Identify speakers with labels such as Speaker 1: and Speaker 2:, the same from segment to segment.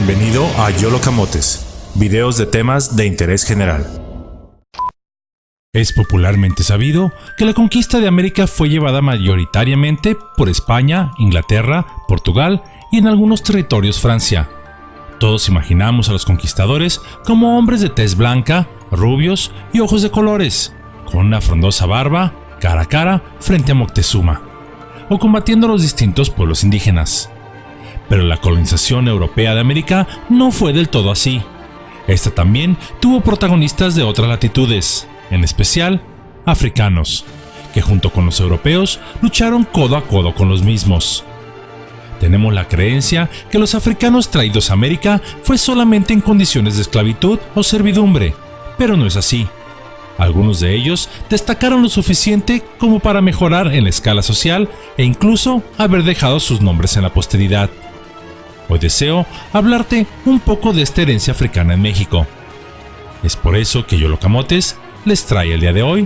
Speaker 1: Bienvenido a YOLO Camotes, videos de temas de interés general.
Speaker 2: Es popularmente sabido que la conquista de América fue llevada mayoritariamente por España, Inglaterra, Portugal y en algunos territorios Francia. Todos imaginamos a los conquistadores como hombres de tez blanca, rubios y ojos de colores, con una frondosa barba, cara a cara frente a Moctezuma, o combatiendo a los distintos pueblos indígenas. Pero la colonización europea de América no fue del todo así. Esta también tuvo protagonistas de otras latitudes, en especial africanos, que junto con los europeos lucharon codo a codo con los mismos. Tenemos la creencia que los africanos traídos a América fue solamente en condiciones de esclavitud o servidumbre, pero no es así. Algunos de ellos destacaron lo suficiente como para mejorar en la escala social e incluso haber dejado sus nombres en la posteridad. Hoy deseo hablarte un poco de esta herencia africana en México. Es por eso que YOLO Camotes les trae el día de hoy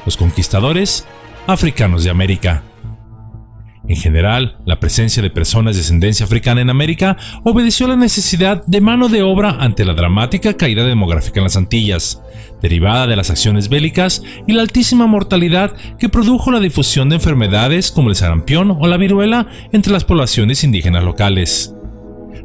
Speaker 2: los conquistadores africanos de América. En general, la presencia de personas de ascendencia africana en América obedeció a la necesidad de mano de obra ante la dramática caída demográfica en las Antillas, derivada de las acciones bélicas y la altísima mortalidad que produjo la difusión de enfermedades como el sarampión o la viruela entre las poblaciones indígenas locales.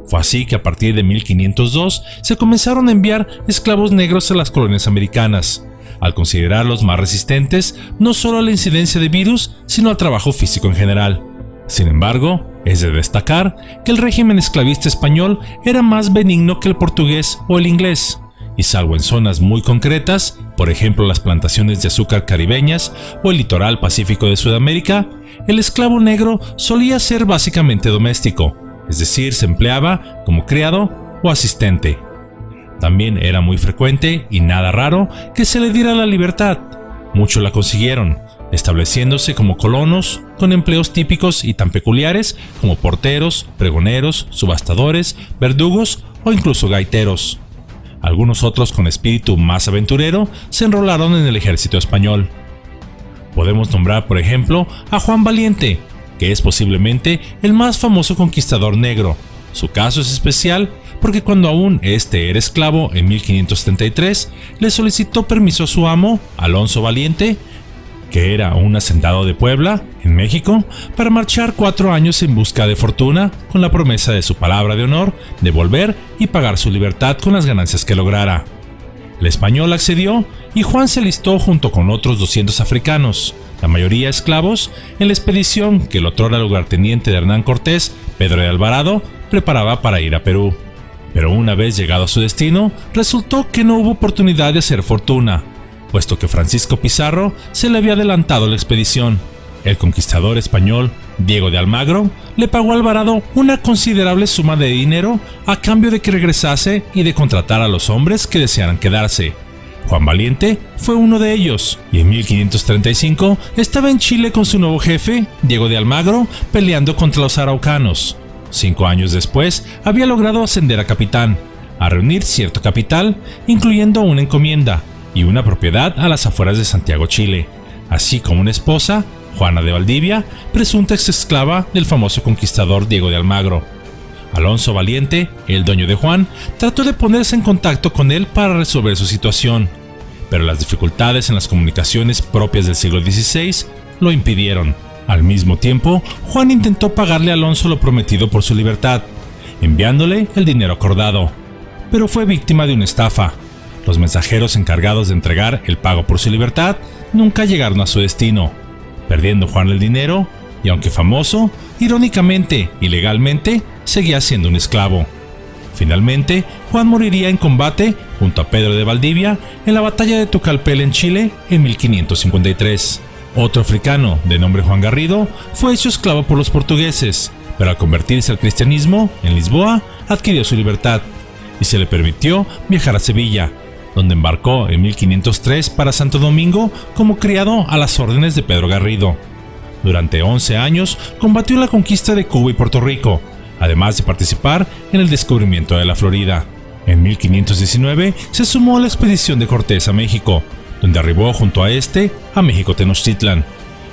Speaker 2: Fue así que a partir de 1502 se comenzaron a enviar esclavos negros a las colonias americanas, al considerarlos más resistentes no solo a la incidencia de virus, sino al trabajo físico en general. Sin embargo, es de destacar que el régimen esclavista español era más benigno que el portugués o el inglés, y salvo en zonas muy concretas, por ejemplo las plantaciones de azúcar caribeñas o el litoral pacífico de Sudamérica, el esclavo negro solía ser básicamente doméstico, es decir, se empleaba como criado o asistente. También era muy frecuente y nada raro que se le diera la libertad. Muchos la consiguieron, estableciéndose como colonos con empleos típicos y tan peculiares como porteros, pregoneros, subastadores, verdugos o incluso gaiteros. Algunos otros con espíritu más aventurero se enrolaron en el ejército español. Podemos nombrar por ejemplo a Juan Valiente, que es posiblemente el más famoso conquistador negro. Su caso es especial porque cuando aún este era esclavo en 1533, le solicitó permiso a su amo, Alonso Valiente, que era un hacendado de Puebla, en México, para marchar 4 años en busca de fortuna con la promesa de su palabra de honor de volver y pagar su libertad con las ganancias que lograra. El español accedió y Juan se alistó junto con otros 200 africanos, la mayoría esclavos, en la expedición que el otrora lugarteniente de Hernán Cortés, Pedro de Alvarado, preparaba para ir a Perú. Pero una vez llegado a su destino, resultó que no hubo oportunidad de hacer fortuna, puesto que Francisco Pizarro se le había adelantado la expedición. El conquistador español, Diego de Almagro, le pagó a Alvarado una considerable suma de dinero a cambio de que regresase y de contratar a los hombres que desearan quedarse. Juan Valiente fue uno de ellos, y en 1535 estaba en Chile con su nuevo jefe, Diego de Almagro, peleando contra los araucanos. 5 años después, había logrado ascender a capitán, a reunir cierto capital, incluyendo una encomienda y una propiedad a las afueras de Santiago, Chile, así como una esposa, Juana de Valdivia, presunta exesclava del famoso conquistador Diego de Almagro. Alonso Valiente, el dueño de Juan, trató de ponerse en contacto con él para resolver su situación, pero las dificultades en las comunicaciones propias del siglo XVI lo impidieron. Al mismo tiempo, Juan intentó pagarle a Alonso lo prometido por su libertad, enviándole el dinero acordado, pero fue víctima de una estafa. Los mensajeros encargados de entregar el pago por su libertad nunca llegaron a su destino, perdiendo Juan el dinero y, aunque famoso, irónicamente y legalmente, seguía siendo un esclavo. Finalmente, Juan moriría en combate junto a Pedro de Valdivia en la batalla de Tucalpel en Chile en 1553. Otro africano, de nombre Juan Garrido, fue hecho esclavo por los portugueses, pero al convertirse al cristianismo en Lisboa, adquirió su libertad y se le permitió viajar a Sevilla, donde embarcó en 1503 para Santo Domingo como criado a las órdenes de Pedro Garrido. Durante 11 años combatió la conquista de Cuba y Puerto Rico, además de participar en el descubrimiento de la Florida. En 1519 se sumó a la expedición de Cortés a México, donde arribó junto a México Tenochtitlan,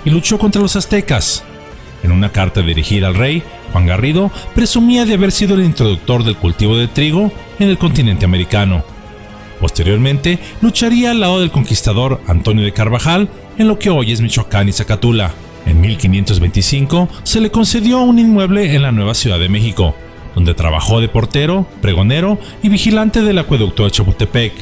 Speaker 2: y luchó contra los aztecas. En una carta dirigida al rey, Juan Garrido presumía de haber sido el introductor del cultivo de trigo en el continente americano. Posteriormente, lucharía al lado del conquistador Antonio de Carvajal en lo que hoy es Michoacán y Zacatula. En 1525 se le concedió un inmueble en la Nueva Ciudad de México, donde trabajó de portero, pregonero y vigilante del acueducto de Chapultepec.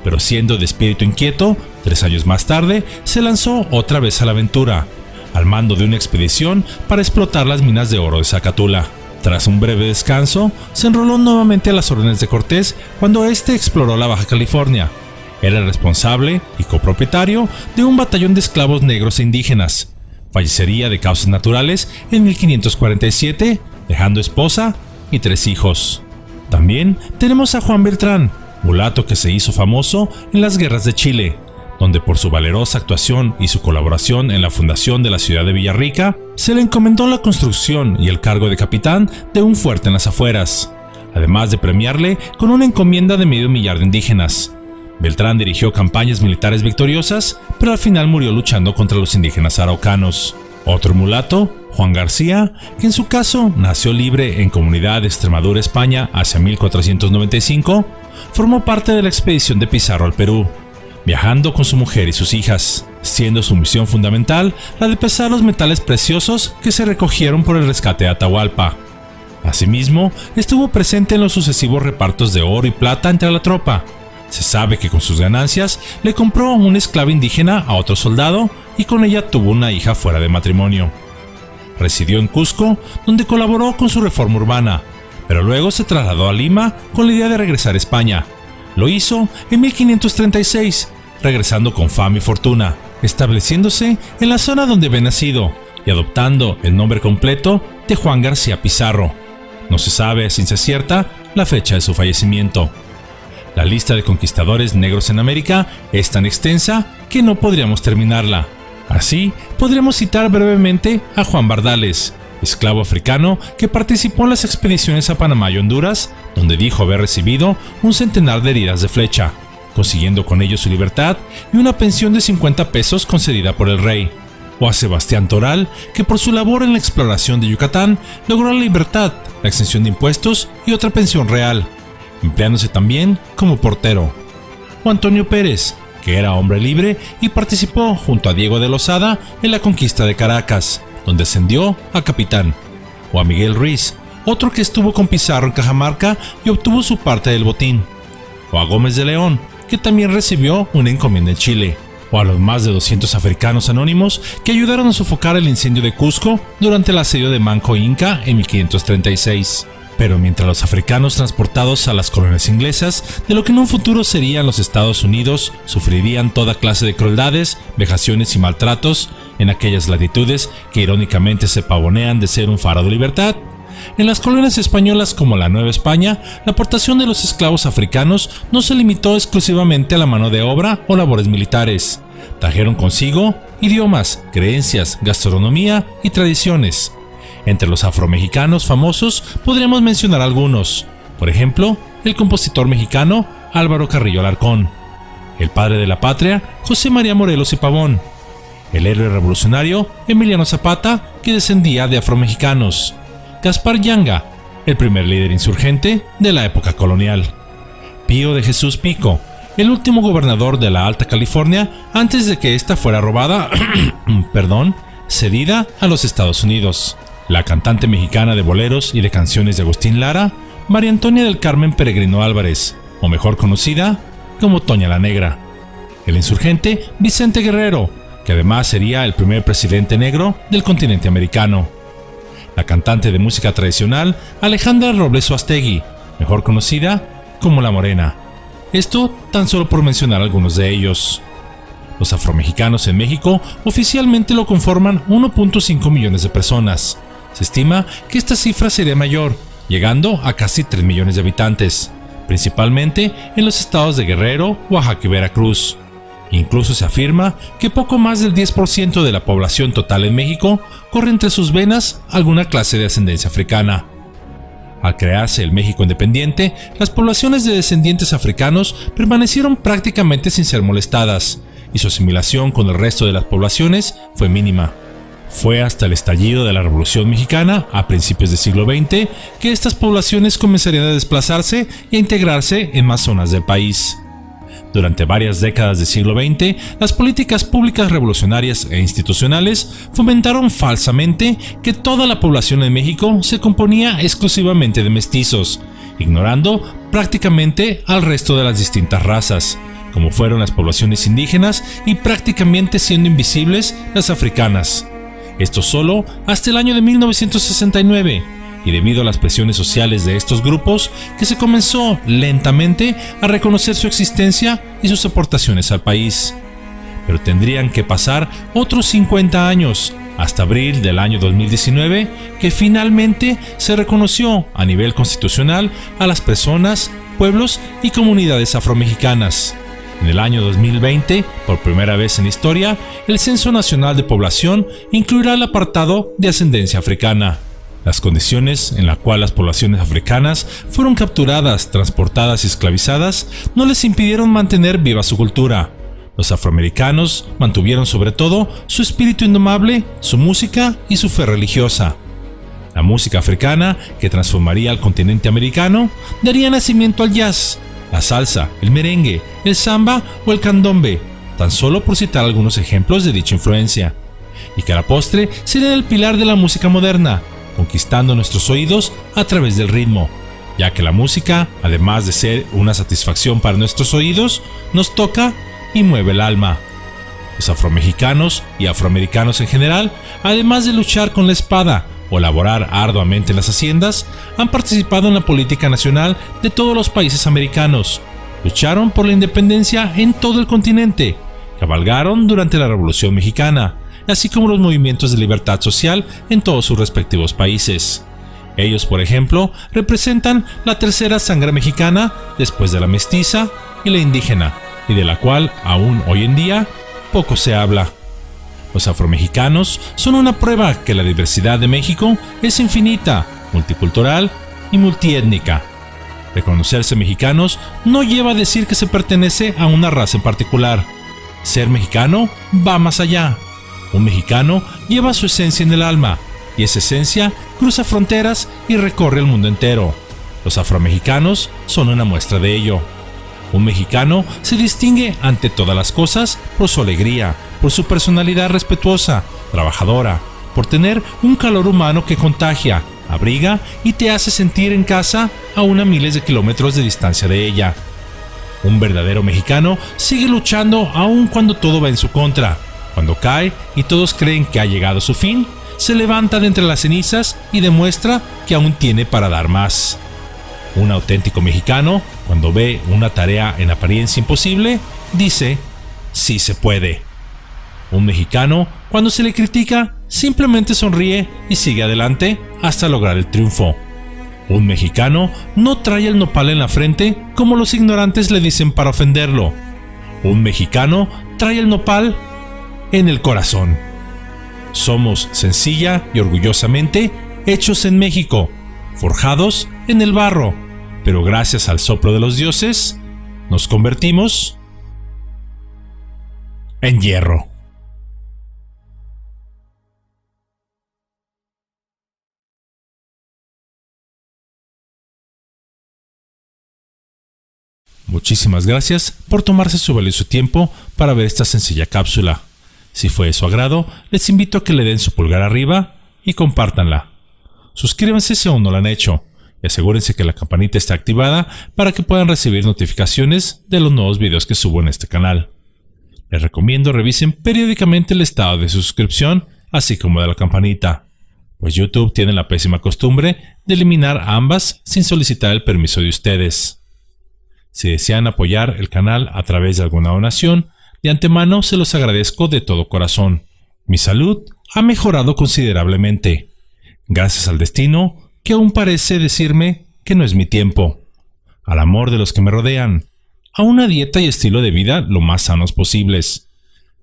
Speaker 2: Pero siendo de espíritu inquieto, 3 años más tarde se lanzó otra vez a la aventura, al mando de una expedición para explotar las minas de oro de Zacatula. Tras un breve descanso, se enroló nuevamente a las órdenes de Cortés cuando éste exploró la Baja California. Era el responsable y copropietario de un batallón de esclavos negros e indígenas. Fallecería de causas naturales en 1547, dejando esposa y 3 hijos. También tenemos a Juan Beltrán, mulato que se hizo famoso en las guerras de Chile, donde por su valerosa actuación y su colaboración en la fundación de la ciudad de Villarrica, se le encomendó la construcción y el cargo de capitán de un fuerte en las afueras, además de premiarle con una encomienda de $500,000 de indígenas. Beltrán dirigió campañas militares victoriosas, pero al final murió luchando contra los indígenas araucanos. Otro mulato, Juan García, que en su caso nació libre en Comunidad de Extremadura, España, hacia 1495, formó parte de la expedición de Pizarro al Perú, viajando con su mujer y sus hijas, siendo su misión fundamental la de pesar los metales preciosos que se recogieron por el rescate de Atahualpa. Asimismo, estuvo presente en los sucesivos repartos de oro y plata entre la tropa. Se sabe que con sus ganancias le compró una esclava indígena a otro soldado y con ella tuvo una hija fuera de matrimonio. Residió en Cusco, donde colaboró con su reforma urbana, pero luego se trasladó a Lima con la idea de regresar a España. Lo hizo en 1536, regresando con fama y fortuna, estableciéndose en la zona donde había nacido y adoptando el nombre completo de Juan García Pizarro. No se sabe a ciencia cierta la fecha de su fallecimiento. La lista de conquistadores negros en América es tan extensa que no podríamos terminarla. Así, podríamos citar brevemente a Juan Bardales, esclavo africano que participó en las expediciones a Panamá y Honduras, donde dijo haber recibido un centenar de heridas de flecha, consiguiendo con ello su libertad y una pensión de 50 pesos concedida por el rey. O a Sebastián Toral, que por su labor en la exploración de Yucatán logró la libertad, la exención de impuestos y otra pensión real, empleándose también como portero. O Antonio Pérez, que era hombre libre y participó junto a Diego de Lozada en la conquista de Caracas, donde ascendió a capitán. O a Miguel Ruiz, otro que estuvo con Pizarro en Cajamarca y obtuvo su parte del botín. O a Gómez de León, que también recibió una encomienda en Chile. O a los más de 200 africanos anónimos que ayudaron a sofocar el incendio de Cusco durante el asedio de Manco Inca en 1536. Pero mientras los africanos transportados a las colonias inglesas de lo que en un futuro serían los Estados Unidos sufrirían toda clase de crueldades, vejaciones y maltratos en aquellas latitudes que irónicamente se pavonean de ser un faro de libertad, en las colonias españolas como la Nueva España, la aportación de los esclavos africanos no se limitó exclusivamente a la mano de obra o labores militares. Trajeron consigo idiomas, creencias, gastronomía y tradiciones. Entre los afromexicanos famosos podríamos mencionar algunos, por ejemplo, el compositor mexicano Álvaro Carrillo Alarcón, el padre de la patria José María Morelos y Pavón, el héroe revolucionario Emiliano Zapata, que descendía de afromexicanos, Gaspar Yanga, el primer líder insurgente de la época colonial, Pío de Jesús Pico, el último gobernador de la Alta California antes de que ésta fuera robada, cedida a los Estados Unidos. La cantante mexicana de boleros y de canciones de Agustín Lara, María Antonia del Carmen Peregrino Álvarez, o mejor conocida como Toña la Negra. El insurgente Vicente Guerrero, que además sería el primer presidente negro del continente americano. La cantante de música tradicional Alejandra Robles Oastegui, mejor conocida como La Morena. Esto tan solo por mencionar algunos de ellos. Los afromexicanos en México oficialmente lo conforman 1.5 millones de personas. Se estima que esta cifra sería mayor, llegando a casi 3 millones de habitantes, principalmente en los estados de Guerrero, Oaxaca y Veracruz. Incluso se afirma que poco más del 10% de la población total en México corre entre sus venas alguna clase de ascendencia africana. Al crearse el México independiente, las poblaciones de descendientes africanos permanecieron prácticamente sin ser molestadas, y su asimilación con el resto de las poblaciones fue mínima. Fue hasta el estallido de la Revolución Mexicana, a principios del siglo XX, que estas poblaciones comenzarían a desplazarse y a integrarse en más zonas del país. Durante varias décadas del siglo XX, las políticas públicas revolucionarias e institucionales fomentaron falsamente que toda la población en México se componía exclusivamente de mestizos, ignorando prácticamente al resto de las distintas razas, como fueron las poblaciones indígenas y prácticamente siendo invisibles las africanas. Esto solo hasta el año de 1969, y debido a las presiones sociales de estos grupos, que se comenzó lentamente a reconocer su existencia y sus aportaciones al país. Pero tendrían que pasar otros 50 años, hasta abril del año 2019, que finalmente se reconoció a nivel constitucional a las personas, pueblos y comunidades afromexicanas. En el año 2020, por primera vez en la historia, el Censo Nacional de Población incluirá el apartado de ascendencia africana. Las condiciones en las cuales las poblaciones africanas fueron capturadas, transportadas y esclavizadas no les impidieron mantener viva su cultura. Los afroamericanos mantuvieron sobre todo su espíritu indomable, su música y su fe religiosa. La música africana, que transformaría al continente americano, daría nacimiento al jazz, la salsa, el merengue, el samba o el candombe, tan solo por citar algunos ejemplos de dicha influencia, y que a la postre sería el pilar de la música moderna, conquistando nuestros oídos a través del ritmo, ya que la música, además de ser una satisfacción para nuestros oídos, nos toca y mueve el alma. Los afromexicanos y afroamericanos en general, además de luchar con la espada o laborar arduamente en las haciendas, han participado en la política nacional de todos los países americanos, lucharon por la independencia en todo el continente, cabalgaron durante la Revolución Mexicana, así como los movimientos de libertad social en todos sus respectivos países. Ellos, por ejemplo, representan la tercera sangre mexicana después de la mestiza y la indígena, y de la cual aún hoy en día poco se habla. Los afromexicanos son una prueba que la diversidad de México es infinita, multicultural y multiétnica. Reconocerse mexicanos no lleva a decir que se pertenece a una raza en particular. Ser mexicano va más allá. Un mexicano lleva su esencia en el alma, y esa esencia cruza fronteras y recorre el mundo entero. Los afromexicanos son una muestra de ello. Un mexicano se distingue ante todas las cosas por su alegría, por su personalidad respetuosa, trabajadora, por tener un calor humano que contagia, abriga y te hace sentir en casa aún a miles de kilómetros de distancia de ella. Un verdadero mexicano sigue luchando aun cuando todo va en su contra. Cuando cae y todos creen que ha llegado a su fin, se levanta de entre las cenizas y demuestra que aún tiene para dar más. Un auténtico mexicano, cuando ve una tarea en apariencia imposible, dice, sí se puede. Un mexicano, cuando se le critica, simplemente sonríe y sigue adelante hasta lograr el triunfo. Un mexicano no trae el nopal en la frente como los ignorantes le dicen para ofenderlo. Un mexicano trae el nopal en el corazón. Somos sencilla y orgullosamente hechos en México, forjados en el barro, pero gracias al soplo de los dioses, nos convertimos en hierro. Muchísimas gracias por tomarse su valioso tiempo para ver esta sencilla cápsula. Si fue de su agrado, les invito a que le den su pulgar arriba y compártanla. Suscríbanse si aún no lo han hecho y asegúrense que la campanita está activada para que puedan recibir notificaciones de los nuevos videos que subo en este canal. Les recomiendo revisen periódicamente el estado de suscripción, así como de la campanita, pues YouTube tiene la pésima costumbre de eliminar ambas sin solicitar el permiso de ustedes. Si desean apoyar el canal a través de alguna donación, de antemano se los agradezco de todo corazón. Mi salud ha mejorado considerablemente, gracias al destino que aún parece decirme que no es mi tiempo, al amor de los que me rodean, a una dieta y estilo de vida lo más sanos posibles,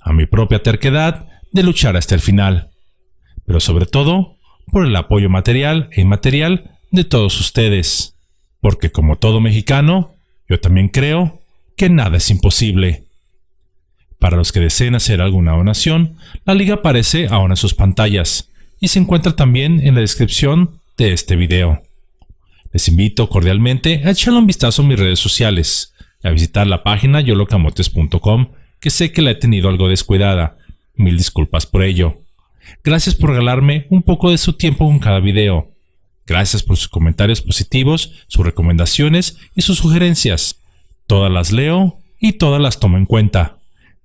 Speaker 2: a mi propia terquedad de luchar hasta el final, pero sobre todo por el apoyo material e inmaterial de todos ustedes, porque como todo mexicano, yo también creo que nada es imposible. Para los que deseen hacer alguna donación, la liga aparece ahora en sus pantallas y se encuentra también en la descripción de este video. Les invito cordialmente a echarle un vistazo a mis redes sociales, a visitar la página yolocamotes.com, que sé que la he tenido algo descuidada. Mil disculpas por ello. Gracias por regalarme un poco de su tiempo con cada video. Gracias por sus comentarios positivos, sus recomendaciones y sus sugerencias. Todas las leo y todas las tomo en cuenta.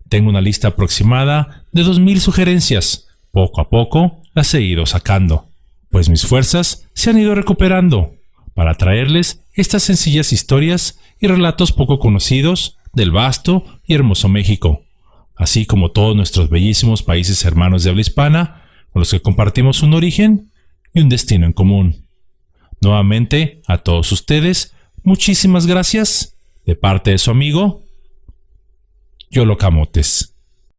Speaker 2: Tengo una lista aproximada de 2000 sugerencias. Poco a poco las he ido sacando, pues mis fuerzas se han ido recuperando para traerles estas sencillas historias y relatos poco conocidos del vasto y hermoso México, así como todos nuestros bellísimos países hermanos de habla hispana, con los que compartimos un origen y un destino en común. Nuevamente, a todos ustedes, muchísimas gracias de parte de su amigo Yolo Camotes.